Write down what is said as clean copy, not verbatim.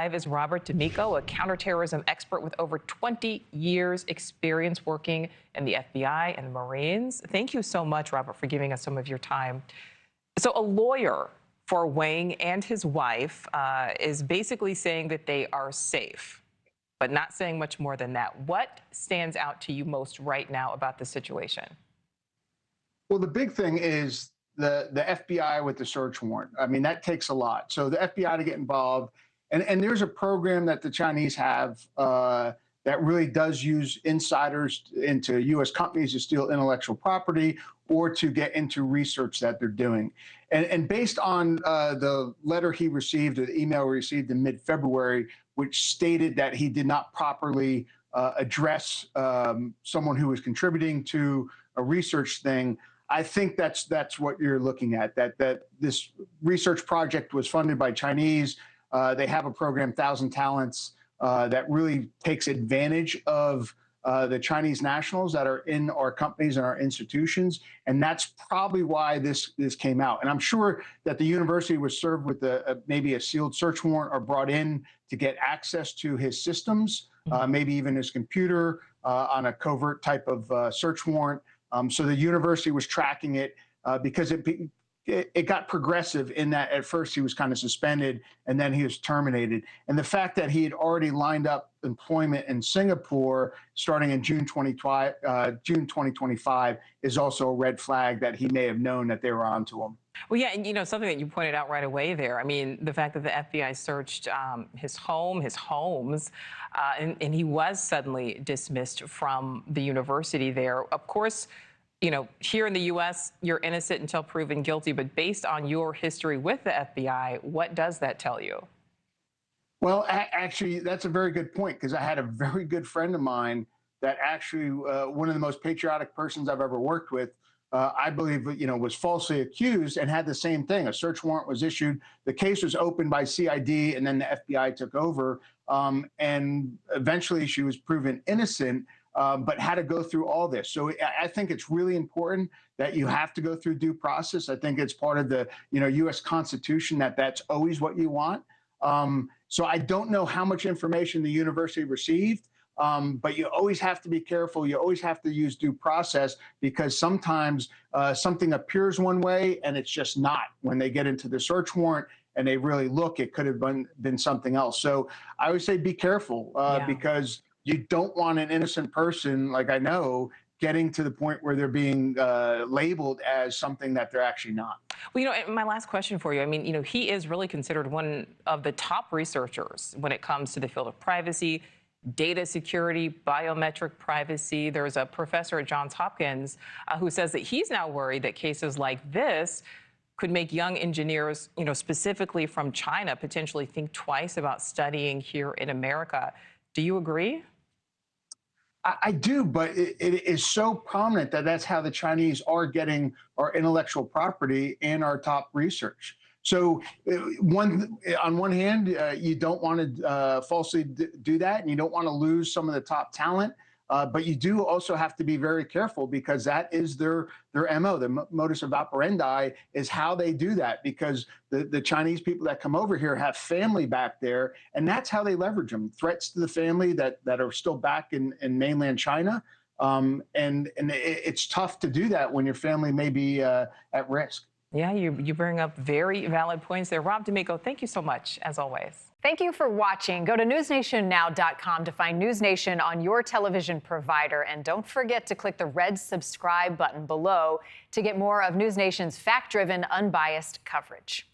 live is Robert D'Amico, a counterterrorism expert with over 20 years experience working in the FBI and the Marines. Thank you so much, Robert, for giving us some of your time. So a lawyer for Wang and his wife is basically saying that they are safe, but not saying much more than that. What stands out to you most right now about the situation? Well, the big thing is the FBI with the search warrant. I mean, that takes a lot. So the FBI to get involved, and there's a program that the Chinese have that really does use insiders into U.S. companies to steal intellectual property or to get into research that they're doing. And based on the letter he received, or the email he received in mid-February, which stated that he did not properly address someone who was contributing to a research thing, I think that's what you're looking at, that this research project was funded by Chinese. They have a program, 1,000 Talents, that really takes advantage of the Chinese nationals that are in our companies and our institutions. And that's probably why this came out. And I'm sure that the university was served with maybe a sealed search warrant or brought in to get access to his systems, maybe even his computer on a covert type of search warrant. So the university was tracking it because it got progressive in that at first he was kind of suspended and then he was terminated. And the fact that he had already lined up employment in Singapore starting in June 2025 is also a red flag that he may have known that they were onto him. Well, yeah, and something that you pointed out right away there. I mean, the fact that the FBI searched his homes, and he was suddenly dismissed from the university there. Of course, here in the U.S., you're innocent until proven guilty. But based on your history with the FBI, what does that tell you? Well, actually, that's a very good point, because I had a very good friend of mine that actually one of the most patriotic persons I've ever worked with, I believe, was falsely accused and had the same thing. A search warrant was issued. The case was opened by CID, and then the FBI took over. And eventually she was proven innocent, but had to go through all this. So I think it's really important that you have to go through due process. I think it's part of the U.S. Constitution that's always what you want. So I don't know how much information the university received. But you always have to be careful. You always have to use due process, because sometimes something appears one way and it's just not. When they get into the search warrant and they really look, it could have been something else. So I would say be careful because you don't want an innocent person, like I know, getting to the point where they're being labeled as something that they're actually not. Well, my last question for you, I mean, he is really considered one of the top researchers when it comes to the field of privacy, data security, biometric privacy. There's a professor at Johns Hopkins who says that he's now worried that cases like this could make young engineers, specifically from China, potentially think twice about studying here in America. Do you agree? I do, but it is so prominent that that's how the Chinese are getting our intellectual property and our top research. So on one hand, you don't want to falsely do that, and you don't want to lose some of the top talent. But you do also have to be very careful, because that is their MO. The modus operandi is how they do that, because the Chinese people that come over here have family back there, and that's how they leverage them. Threats to the family that are still back in mainland China. And it's tough to do that when your family may be at risk. Yeah, you bring up very valid points there. Rob D'Amico, thank you so much, as always. Thank you for watching. Go to NewsNationNow.com to find NewsNation on your television provider. And don't forget to click the red subscribe button below to get more of NewsNation's fact-driven, unbiased coverage.